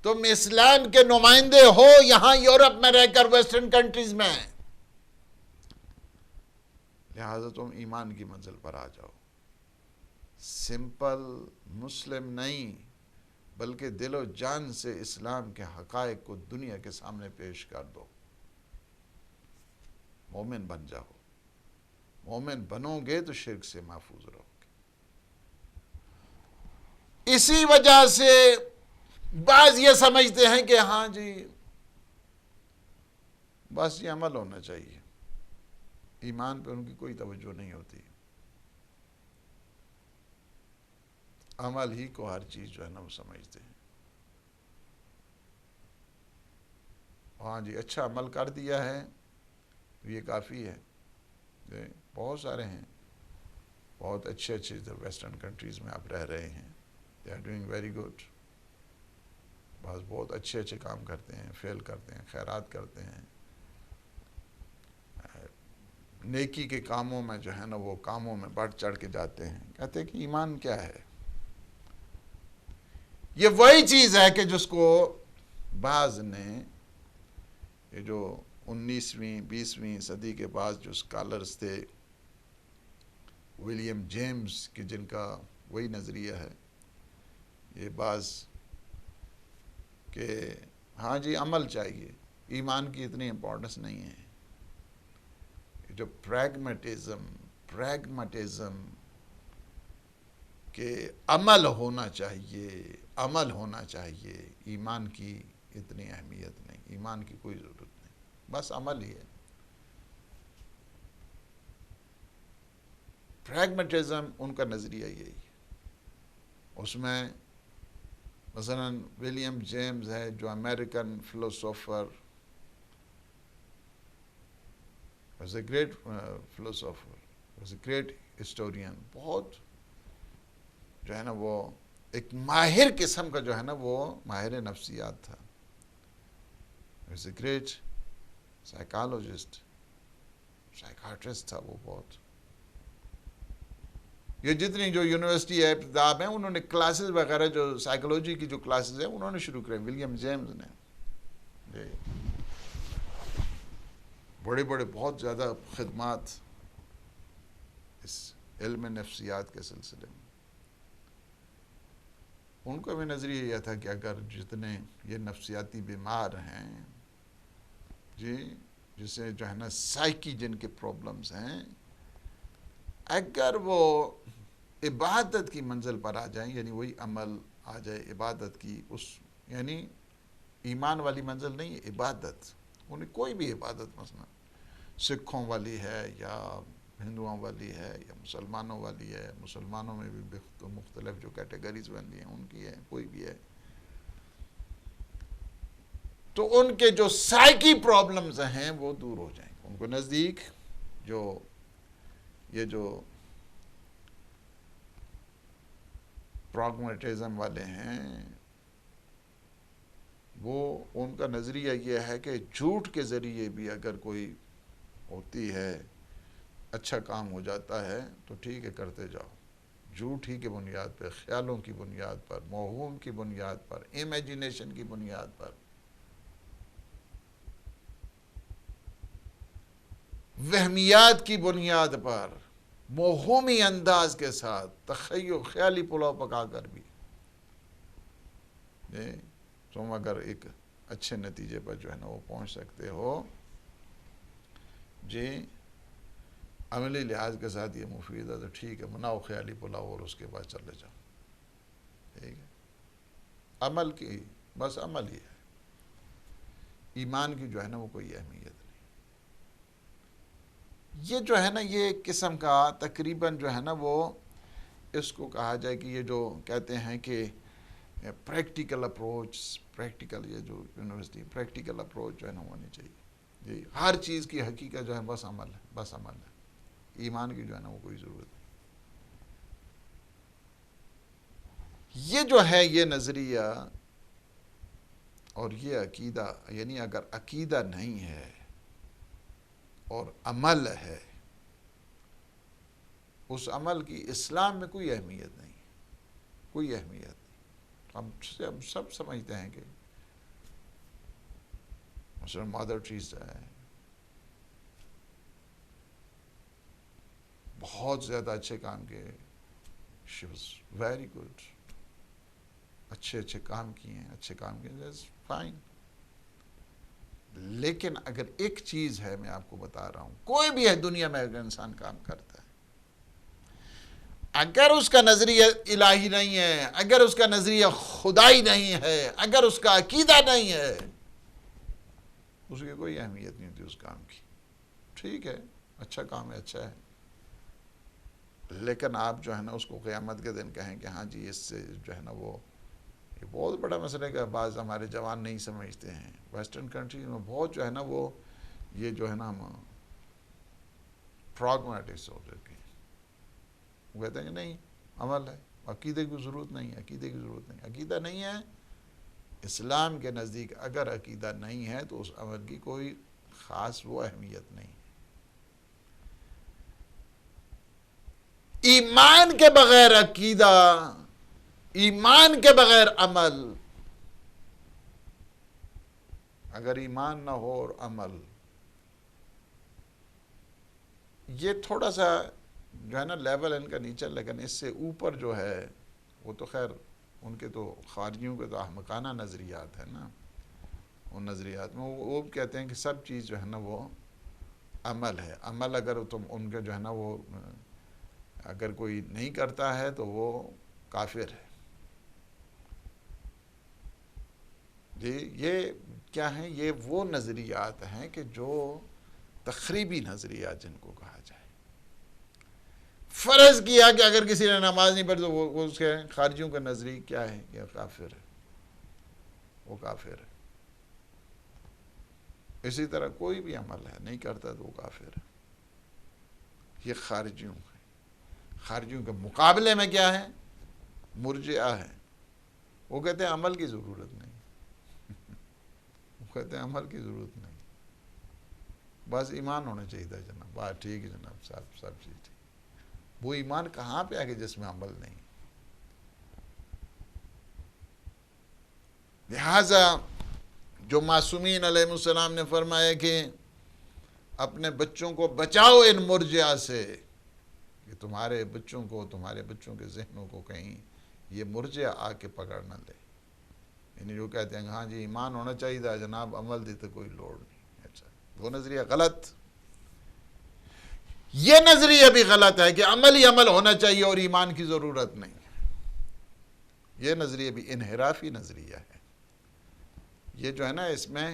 تم اسلام کے نمائندے ہو یہاں یورپ میں رہ کر، ویسٹرن کنٹریز میں، لہذا تم ایمان کی منزل پر آ جاؤ. سمپل مسلم نہیں، بلکہ دل و جان سے اسلام کے حقائق کو دنیا کے سامنے پیش کر دو. مومن بن جاؤ. مومن بنو گے تو شرک سے محفوظ رہو گے. اسی وجہ سے بعض یہ سمجھتے ہیں کہ ہاں جی بس یہ عمل ہونا چاہیے، ایمان پہ ان کی کوئی توجہ نہیں ہوتی. عمل ہی کو ہر چیز جو ہے نا وہ سمجھتے ہیں. ہاں جی اچھا عمل کر دیا ہے تو یہ کافی ہے. بہت سارے ہیں، بہت اچھے اچھے ویسٹرن کنٹریز میں آپ رہ رہے ہیں، they are doing very good. بعض بہت اچھے اچھے کام کرتے ہیں، فیل کرتے ہیں، خیرات کرتے ہیں، نیکی کے کاموں میں جو ہے نا وہ کاموں میں بڑھ چڑھ کے جاتے ہیں. کہتے ہیں کہ ایمان کیا ہے؟ یہ وہی چیز ہے کہ جس کو بعض نے، یہ جو 19ویں 20ویں صدی کے بعد جو اسکالرز تھے، ولیم جیمز کی، جن کا وہی نظریہ ہے، یہ بعض کہ ہاں جی عمل چاہیے، ایمان کی اتنی امپورٹنس نہیں ہے. جو پریگمٹزم کہ عمل ہونا چاہیے، ایمان کی اتنی اہمیت نہیں، ایمان کی کوئی ضرورت نہیں، بس عمل ہی ہے. پریگمٹزم ان کا نظریہ یہی ہے. اس میں مثلا ولیم جیمز ہے جو American فلسفر، was a great philosopher, was a great historian، بہت جو ہے نا وہ ایک ماہر قسم کا جو ہے نا وہ ماہر نفسیات تھا. was a great psychologist، psychiatrist تھا وہ. بہت یہ جتنی جو یونیورسٹی ہے ابتداب ہیں، انہوں نے کلاسز وغیرہ جو سائیکولوجی کی جو کلاسز ہیں انہوں نے شروع کرے ولیم جیمز نے. بڑے بڑے بہت زیادہ خدمات اس علم نفسیات کے سلسلے میں. ان کا بھی نظریہ یہ تھا کہ اگر جتنے یہ نفسیاتی بیمار ہیں جی، جسے جو ہے نا سائیکی جن کے پرابلمز ہیں، اگر وہ عبادت کی منزل پر آ جائیں، یعنی وہی عمل آ جائے عبادت کی، اس یعنی ایمان والی منزل نہیں، عبادت، انہیں کوئی بھی عبادت مثلا سکھوں والی ہے یا ہندوؤں والی ہے یا مسلمانوں والی ہے، مسلمانوں میں بھی مختلف جو کیٹیگریز بندی ہیں ان کی ہے، کوئی بھی ہے، تو ان کے جو سائیکی پرابلمز ہیں وہ دور ہو جائیں گے. ان کو نزدیک یہ جو پراگمیٹزم والے ہیں وہ ان کا نظریہ یہ ہے کہ جھوٹ کے ذریعے بھی اگر کوئی ہوتی ہے اچھا کام ہو جاتا ہے تو ٹھیک ہے کرتے جاؤ، جھوٹ ہی کی بنیاد پر، خیالوں کی بنیاد پر، موہوم کی بنیاد پر، امیجینیشن کی بنیاد پر، وہمیات کی بنیاد پر، موہومی انداز کے ساتھ، تخیل خیالی پلاؤ پکا کر بھی تم اگر ایک اچھے نتیجے پر جو ہے نا وہ پہنچ سکتے ہو، جی عملی لحاظ کے ساتھ یہ مفید ہے تو ٹھیک ہے، بناؤ خیالی پلاؤ اور اس کے بعد چلے جاؤ، ٹھیک ہے۔ عمل کی بس عمل ہی ہے، ایمان کی جو ہے نا وہ کوئی اہمیت نہیں۔ یہ جو ہے نا یہ ایک قسم کا تقریباً جو ہے نا وہ اس کو کہا جائے کہ یہ جو کہتے ہیں کہ پریکٹیکل اپروچ، پریکٹیکل یہ جو یونیورسٹی پریکٹیکل اپروچ جو ہے نا ہونی چاہیے، جی ہر چیز کی حقیقت جو ہے بس عمل ہے، بس عمل ہے، ایمان کی جو ہے نا وہ کوئی ضرورت نہیں۔ یہ جو ہے یہ نظریہ اور یہ عقیدہ، یعنی اگر عقیدہ نہیں ہے اور عمل ہے، اس عمل کی اسلام میں کوئی اہمیت نہیں، کوئی اہمیت نہیں۔ ہم سب سمجھتے ہیں کہ مثلا مادر ٹریسا ہے، بہت زیادہ اچھے کام کیے، شی واز ویری گڈ، اچھے کام کیے ہیں، اچھے کام کیے ہیں، فائن۔ لیکن اگر ایک چیز ہے، میں آپ کو بتا رہا ہوں، کوئی بھی ہے دنیا میں اگر انسان کام کرتا ہے، اگر اس کا نظریہ الہی نہیں ہے، اگر اس کا نظریہ خدائی نہیں ہے، اگر اس کا عقیدہ نہیں ہے، اس کی کوئی اہمیت نہیں ہوتی اس کام کی۔ ٹھیک ہے، اچھا کام ہے، اچھا ہے، لیکن آپ جو ہے نا اس کو قیامت کے دن کہیں کہ ہاں جی اس سے جو ہے نا وہ یہ بہت بڑا مسئلہ ہے کہ بعض ہمارے جوان نہیں سمجھتے ہیں، ویسٹرن کنٹری میں بہت جو ہے نا وہ یہ جو ہے نا ہم پراگمیٹکس ہو چکے ہیں، وہ کہتے ہیں کہ نہیں عمل ہے، عقیدے کی ضرورت نہیں ہے، عقیدے کی ضرورت نہیں، عقیدہ نہیں ہے۔ اسلام کے نزدیک اگر عقیدہ نہیں ہے تو اس عمل کی کوئی خاص وہ اہمیت نہیں ہے۔ ایمان کے بغیر عقیدہ، ایمان کے بغیر عمل، اگر ایمان نہ ہو اور عمل، یہ تھوڑا سا جو ہے نا لیول ان کا نیچے، لیکن اس سے اوپر جو ہے وہ تو خیر ان کے تو خارجیوں کے تو احمقانہ نظریات ہیں نا، ان نظریات میں وہ کہتے ہیں کہ سب چیز جو ہے نا وہ عمل ہے، عمل اگر تم ان کے جو ہے نا وہ اگر کوئی نہیں کرتا ہے تو وہ کافر ہے۔ جی یہ کیا ہیں؟ یہ وہ نظریات ہیں کہ جو تخریبی نظریات جن کو کہا جائے۔ فرض کیا کہ اگر کسی نے نماز نہیں پڑھی تو وہ اس کے خارجیوں کا نظریہ کیا ہے کہ کافر ہے، وہ کافر ہے۔ اسی طرح کوئی بھی عمل ہے نہیں کرتا تو وہ کافر ہے۔ یہ خارجیوں ہے۔ خارجیوں کے مقابلے میں کیا ہے؟ مرجئہ ہے، وہ کہتے ہیں عمل کی ضرورت نہیں، وہ کہتے ہیں عمل کی ضرورت نہیں، بس ایمان ہونا چاہیے تھا جناب، بات ٹھیک ہے جناب، سب چیز ٹھیک۔ وہ ایمان کہاں پہ آگے جس میں عمل نہیں؟ لہذا جو معصومین علیہ السلام نے فرمایا کہ اپنے بچوں کو بچاؤ ان مرجئہ سے، کہ تمہارے بچوں کے ذہنوں کو کہیں یہ مرجئہ آ کے پکڑ نہ لے، یعنی جو کہتے ہیں کہ ہاں جی ایمان ہونا چاہیے تھا جناب، عمل دی تو کوئی لوڑ نہیں۔ اچھا، وہ نظریہ غلط۔ یہ نظریہ بھی غلط ہے کہ عمل ہی عمل ہونا چاہیے اور ایمان کی ضرورت نہیں۔ یہ نظریہ بھی انحرافی نظریہ ہے۔ یہ جو ہے نا اس میں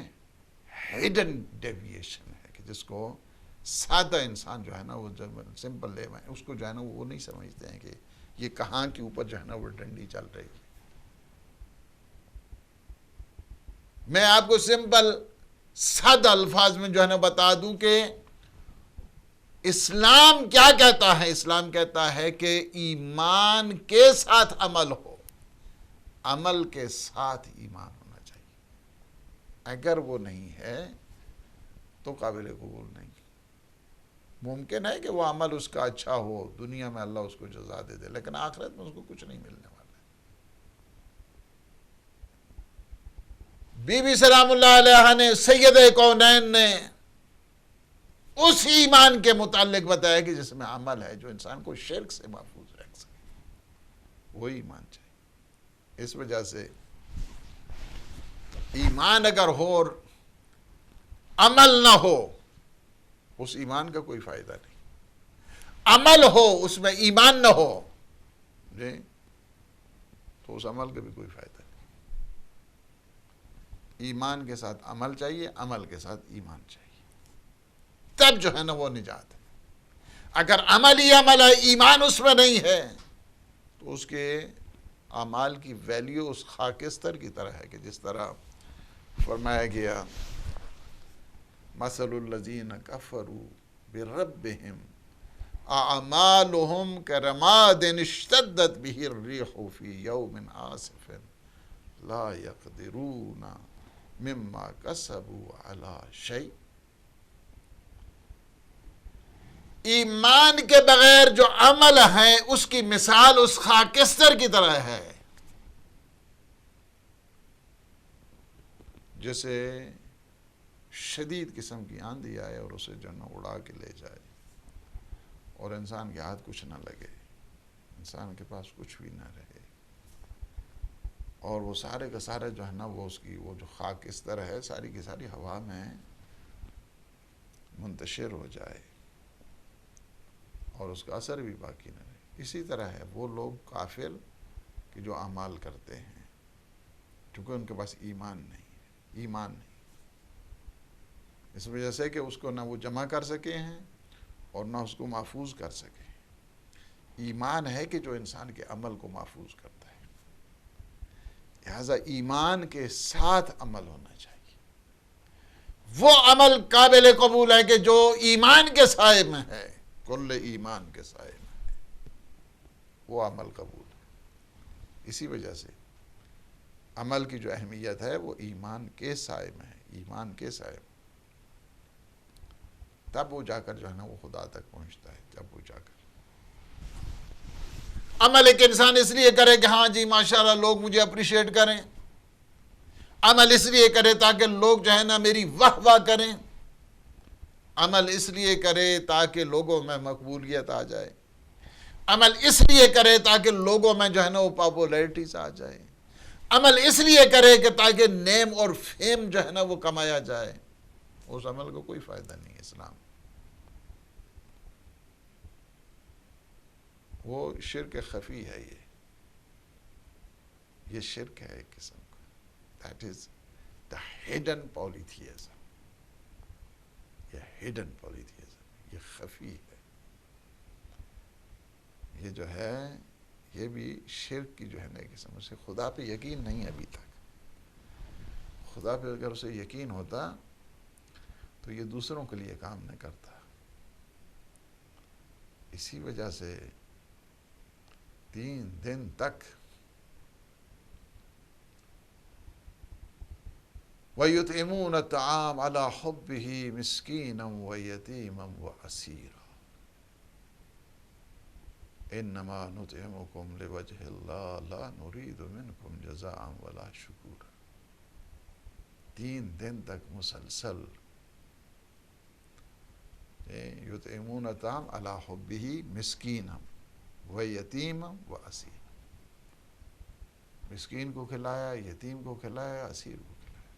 ہیڈن ڈیویشن ہے کہ جس کو سادہ انسان جو ہے نا وہ جب سمپل لے میں اس کو جو ہے نا وہ نہیں سمجھتے ہیں کہ یہ کہاں کے اوپر جو ہے نا وہ ڈنڈی چل رہی ہے۔ میں آپ کو سمپل سادہ الفاظ میں جو ہے نا بتا دوں کہ اسلام کیا کہتا ہے۔ اسلام کہتا ہے کہ ایمان کے ساتھ عمل ہو، عمل کے ساتھ ایمان ہونا چاہیے۔ اگر وہ نہیں ہے تو قابل قبول نہیں. ممکن ہے کہ وہ عمل اس کا اچھا ہو، دنیا میں اللہ اس کو جزا دے دے، لیکن آخرت میں اس کو کچھ نہیں ملنے والا ہے. بی بی سلام اللہ علیہ نے سید کونین نے اس ایمان کے متعلق بتایا کہ جس میں عمل ہے، جو انسان کو شرک سے محفوظ رکھ سکے، وہی ایمان چاہیے. اس وجہ سے ایمان اگر ہو اور عمل نہ ہو، اس ایمان کا کوئی فائدہ نہیں. عمل ہو اس میں ایمان نہ ہو جی تو اس عمل کا بھی کوئی فائدہ نہیں. ایمان کے ساتھ عمل چاہیے، عمل کے ساتھ ایمان چاہیے، تب جو ہے نا وہ نجات ہے. اگر عمل ہی عمل ہے، ایمان اس میں نہیں ہے، تو اس کے اعمال کی ویلیو اس خاکستر کی طرح ہے کہ جس طرح فرمایا گیا مثل الذین کفروا بربہم اعمالہم کرماد اشتدت بہ الریح فی یوم عاصف لا یقدرون مما کسبوا علی شیء. ایمان کے بغیر جو عمل ہے اس کی مثال اس خاکستر کی طرح ہے جیسے شدید قسم کی آندھی آئے اور اسے جو نہ اڑا کے لے جائے اور انسان کے ہاتھ کچھ نہ لگے، انسان کے پاس کچھ بھی نہ رہے، اور وہ سارے کا سارے جو ہے نا وہ اس کی وہ جو خاکستر ہے ساری کی ساری ہوا میں منتشر ہو جائے اور اس کا اثر بھی باقی نہ رہے. اسی طرح ہے وہ لوگ کافر کہ جو اعمال کرتے ہیں، کیونکہ ان کے پاس ایمان نہیں، اس وجہ سے کہ اس کو نہ وہ جمع کر سکے ہیں اور نہ اس کو محفوظ کر سکے. ایمان ہے کہ جو انسان کے عمل کو محفوظ کرتا ہے، لہذا ایمان کے ساتھ عمل ہونا چاہیے. وہ عمل قابل قبول ہے کہ جو ایمان کے سائے میں ہے، کل ایمان کے سائے میں ہے، وہ عمل قبول ہے. اسی وجہ سے عمل کی جو اہمیت ہے وہ ایمان کے سائے میں ہے، ایمان کے سائے میں. تب وہ جا کر جو ہے نا وہ خدا تک پہنچتا ہے. جب وہ جا کر عمل ایک انسان اس لیے کرے کہ ہاں جی ماشاءاللہ لوگ مجھے اپریشیٹ کریں، عمل اس لیے کرے تاکہ لوگ جو ہے نا میری واہ واہ کریں، عمل اس لیے کرے تاکہ لوگوں میں مقبولیت آ جائے، عمل اس لیے کرے تاکہ لوگوں میں جو ہے نا وہ پاپولیرٹیز آ جائے، عمل اس لیے کرے کہ تاکہ نیم اور فیم جو ہے نا وہ کمایا جائے. اس عمل کو کوئی فائدہ نہیں ہے. اسلام وہ شرک خفی ہے، یہ شرک ہے ایک قسم کا. That is the hidden polytheism. یہ ہڈن پولیتھیزم، یہ خفی ہے. یہ جو ہے یہ بھی شرک کی جو ہے نا ایک قسم. اسے خدا پہ یقین نہیں ابھی تک. خدا پہ اگر اسے یقین ہوتا تو یہ دوسروں کے لیے کام نہ کرتا. اسی وجہ سے 3 دن تک وَيُطْعِمُونَ الطَّعَامَ عَلَى حُبِّهِ مِسْكِينًا وَيَتِيمًا وَأَسِيرًا إِنَّمَا نُطْعِمُكُمْ لِوَجْهِ اللَّهِ لَا نُرِيدُ مِنْكُمْ جَزَاءً وَلَا شُكُورًا. 3 دن تک مسلسل یطعمون الطعام علی حبہ مسکینا ویتیما واسیرا. مسکین کو کھلایا، یتیم کو کھلایا، اسیر کو کھلایا.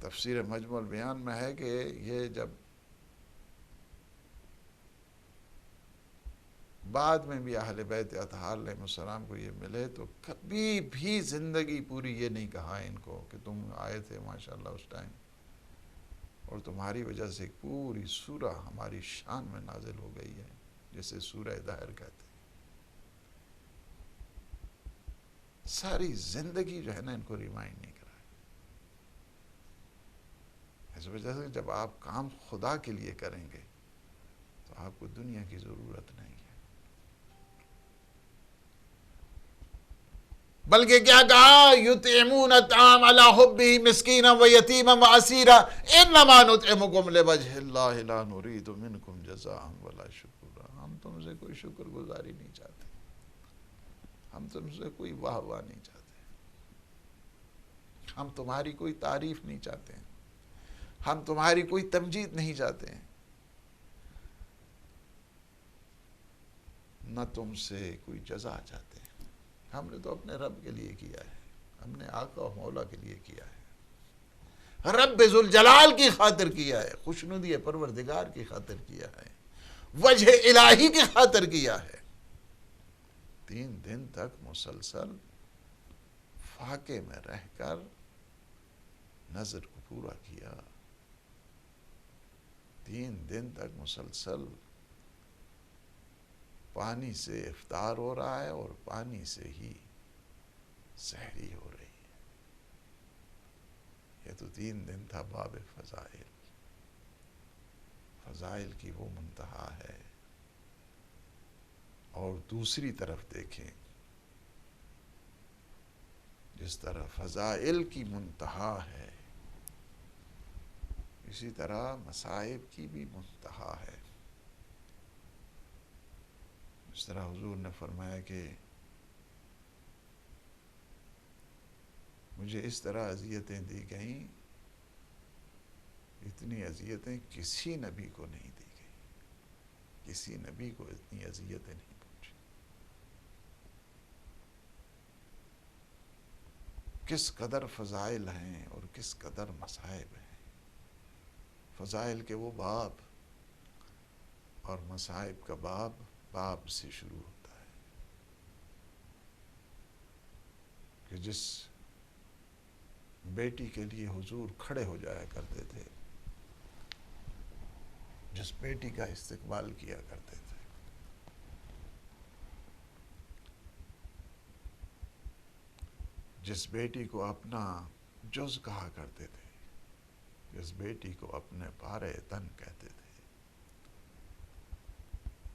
تفسیر مجموع البیان میں ہے کہ یہ جب بعد میں بھی اہل بیت اطہار علیہ السلام کو یہ ملے تو کبھی بھی زندگی پوری یہ نہیں کہا ان کو کہ تم آئے تھے ماشاءاللہ اس ٹائم اور تمہاری وجہ سے ایک پوری سورہ ہماری شان میں نازل ہو گئی ہے، جسے سورہ دہر کہتے ہیں. ساری زندگی جو ہے نا ان کو ریمائنڈ نہیں کرا. اس وجہ سے جب آپ کام خدا کے لیے کریں گے تو آپ کو دنیا کی ضرورت نہیں ہے. بلکہ کیا کہا، یطعمون الطعام علی حبہ مسکینا و یتیما و اسیرا انما نطعمکم لوجہ اللہ لا نرید منکم جزاء ولا شکورا۔ ہم تم سے کوئی شکر گزاری نہیں چاہتے، ہم تم سے کوئی واہ واہ نہیں چاہتے، ہم تمہاری کوئی تعریف نہیں چاہتے، ہم تمہاری کوئی تمجید نہیں چاہتے، نہ تم سے کوئی جزا چاہتے ہیں۔ ہم نے تو اپنے رب کے لیے کیا ہے، ہم نے آقا و مولا کے لیے کیا ہے، رب ذوالجلال کی خاطر کیا ہے، خوشنودی پروردگار کی خاطر کیا ہے، وجہ الہی کی خاطر کیا ہے۔ 3 دن تک مسلسل فاقے میں رہ کر نظر کو پورا کیا، 3 دن تک مسلسل پانی سے افطار ہو رہا ہے اور پانی سے ہی سحری ہو رہی ہے۔ یہ تو 3 دن تھا باب فضائل، فضائل کی وہ منتہا ہے۔ اور دوسری طرف دیکھیں، جس طرح فضائل کی منتہا ہے، اسی طرح مصائب کی بھی منتہا ہے۔ اس طرح حضور نے فرمایا کہ مجھے اس طرح اذیتیں دی گئیں، اتنی اذیتیں کسی نبی کو نہیں دی گئیں، کسی نبی کو اتنی اذیتیں نہیں پہنچی۔ کس قدر فضائل ہیں اور کس قدر مصائب ہیں۔ فضائل کے وہ باب اور مصائب کا باب سے شروع ہوتا ہے کہ جس بیٹی کے لیے حضور کھڑے ہو جایا کرتے تھے، جس بیٹی کا استقبال کیا کرتے تھے، جس بیٹی کو اپنا جز کہا کرتے تھے، جس بیٹی کو اپنے پارے تن کہتے تھے،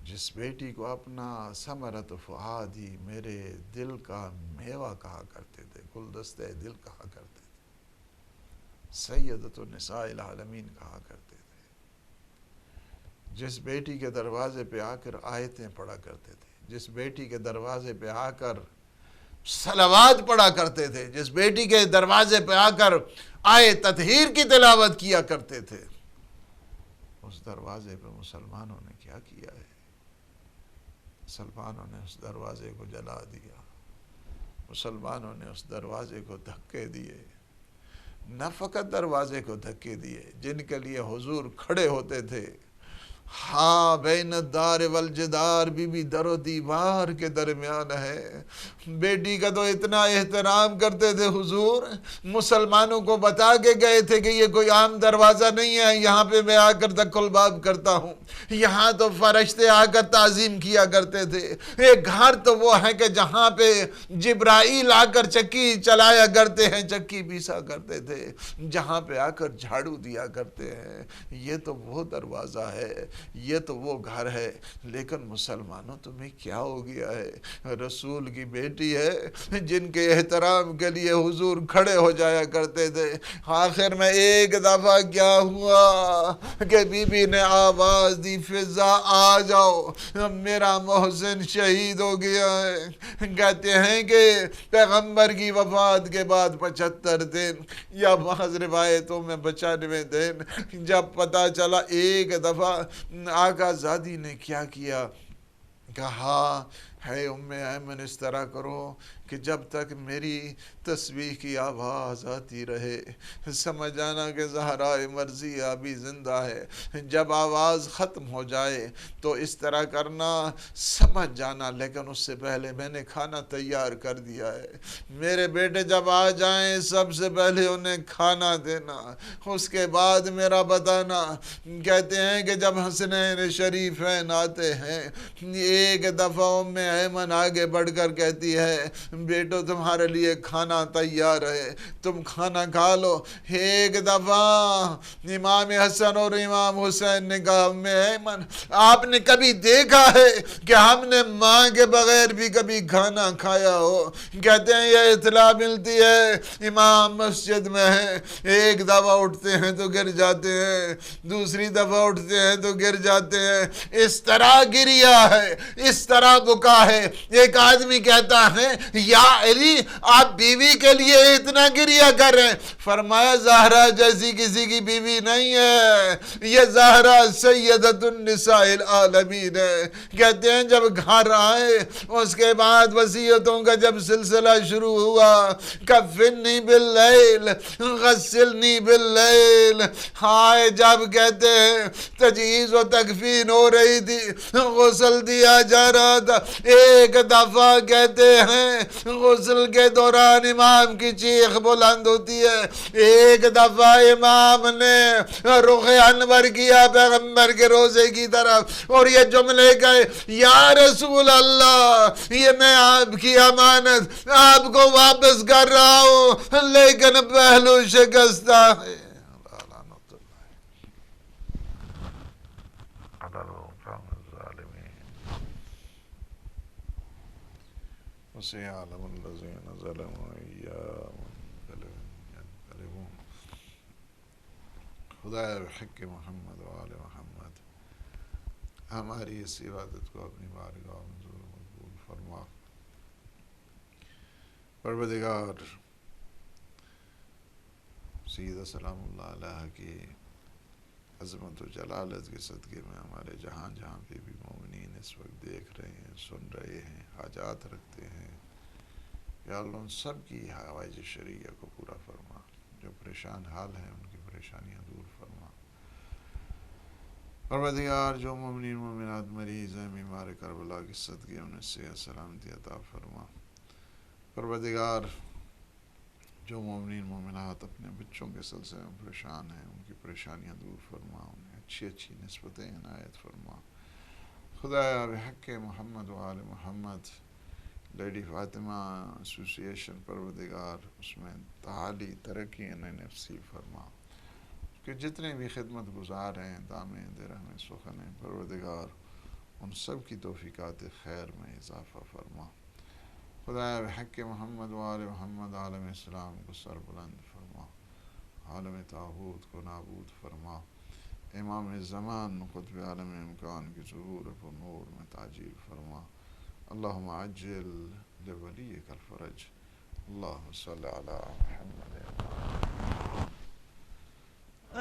جس بیٹی کو اپنا ثمرۃ فؤادی، میرے دل کا میوہ کہا کرتے تھے، گلدستہ دل کہا کرتے تھے، سیدۃ النساء العالمین کہا کرتے تھے، جس بیٹی کے دروازے پہ آ کر آیتیں پڑھا کرتے تھے، جس بیٹی کے دروازے پہ آ کر صلوات پڑھا کرتے تھے، جس بیٹی کے دروازے پہ آ کر آئے تطہیر کی تلاوت کیا کرتے تھے، اس دروازے پہ مسلمانوں نے کیا کیا ہے؟ مسلمانوں نے اس دروازے کو جلا دیا، مسلمانوں نے اس دروازے کو دھکے دیے، نہ فقط دروازے کو دھکے دیے، جن کے لیے حضور کھڑے ہوتے تھے، ہاں بین الدار والجدار، بی بی در و دیوار کے درمیان ہے۔ بیٹی کا تو اتنا احترام کرتے تھے حضور، مسلمانوں کو بتا کے گئے تھے کہ یہ کوئی عام دروازہ نہیں ہے، یہاں پہ میں آ کر دق الباب کرتا ہوں، یہاں تو فرشتے آ کر تعظیم کیا کرتے تھے۔ ایک گھر تو وہ ہے کہ جہاں پہ جبرائیل آ کر چکی چلایا کرتے ہیں، چکی پیسا کرتے تھے، جہاں پہ آ کر جھاڑو دیا کرتے ہیں، یہ تو وہ دروازہ ہے، یہ تو وہ گھر ہے۔ لیکن مسلمانوں تمہیں کیا ہو گیا ہے؟ رسول کی بیٹی ہے، جن کے احترام کے لیے حضور کھڑے ہو جایا کرتے تھے۔ آخر میں ایک دفعہ کیا ہوا کہ بی بی نے آواز دی، فضا آ جاؤ، میرا محسن شہید ہو گیا ہے۔ کہتے ہیں کہ پیغمبر کی وفات کے بعد 75 دن یا بعض روایتوں میں 95 دن جب پتہ چلا، ایک دفعہ آقا زادی نے کیا کیا، کہا ہے ام ایمن اس طرح کرو کہ جب تک میری تسبیح کی آواز آتی رہے سمجھ جانا کہ زہرا مرضی ابھی زندہ ہے، جب آواز ختم ہو جائے تو اس طرح کرنا، سمجھ جانا، لیکن اس سے پہلے میں نے کھانا تیار کر دیا ہے، میرے بیٹے جب آ جائیں سب سے پہلے انہیں کھانا دینا، اس کے بعد میرا بتانا۔ کہتے ہیں کہ جب حسنین شریفین آتے ہیں، ایک دفعہ ام ایمن آگے بڑھ کر کہتی ہے بیٹو تمہارے لیے کھانا تیار ہے، تم کھانا کھا لو۔ ایک دفعہ امام حسن اور امام حسین نے کہا میں ایمن آپ نے کبھی دیکھا ہے کہ ہم نے ماں کے بغیر بھی کبھی کھانا کھایا ہو؟ کہتے ہیں یہ اطلاع ملتی ہے امام مسجد میں ہیں، ایک دفعہ اٹھتے ہیں تو گر جاتے ہیں، دوسری دفعہ اٹھتے ہیں تو گر جاتے ہیں، اس طرح گریا ہے، اس طرح بکا ہے۔ ایک آدمی کہتا ہے یا علی آپ بیوی کے لیے اتنا گریا کر رہے ہیں؟ فرمایا زہرا جیسی کسی کی بیوی نہیں ہے، یہ زہرا سیدۃ النساء العالمین ہے۔ کہتے ہیں جب گھر آئے اس کے بعد وصیتوں کا جب سلسلہ شروع ہوا، کفنی باللیل غسلنی باللیل، ہائے جب کہتے ہیں تجہیز و تکفین ہو رہی تھی، غسل دیا جا رہا تھا، ایک دفعہ کہتے ہیں غسل کے دوران امام کی چیخ بلند ہوتی ہے، ایک دفعہ امام نے رخ انور کیا پیغمبر کے روزے کی طرف اور یہ جملے کہے یا رسول اللہ یہ میں آپ کی امانت آپ کو واپس کر رہا ہوں لیکن پہلو شکستہ ہے۔ وسيعلم الذين ظلموا أيام ينقلبون۔ خدایا بحق محمد و آل محمد ہماری اس عبادت کو اپنی بارگاہ میں منظور مقبول فرما۔ پروردگار سیدہ سلام اللہ علیہ کی عظمت و جلالت کے صدقے میں ہمارے جہاں جہاں پہ بھی مومنین اس وقت دیکھ رہے ہیں، سن رہے ہیں، حاجات رکھتے ہیں، یا اللہ ان سب کی حوائج شرعیہ کو پورا فرما، جو پریشان حال ہیں ان کی پریشانیاں دور فرما۔ پروردگار جو مومنین مومنات مریض ہیں بیمار کربلا کی صدقے انہیں صحت سلامتی عطا فرما۔ پروردگار جو مومنین مومنات اپنے بچوں کے سلسلے میں پریشان ہیں ان کی پریشانیاں دور فرما، انہیں اچھی اچھی نسبتیں عنایت فرما۔ خدایا بحق محمد و آل محمد لیڈی فاطمہ ایسوسی ایشن پروردگار اس میں تعالی ترقی انہیں نصیب فرما، کہ جتنے بھی خدمت گزار ہیں دامیں درہم سخن ہیں پروردگار ان سب کی توفیقات خیر میں اضافہ فرما۔ خدایا بحق محمد و آل محمد عالم اسلام کو سر بلند فرما، عالم طاغوت کو نابود فرما، امام زمان قطب عالم امکان کی ظہور پر نور میں تعجیل فرما۔ اللہم عجل لولیک الفرج، اللہم صلی علی محمد۔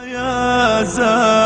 يا زاد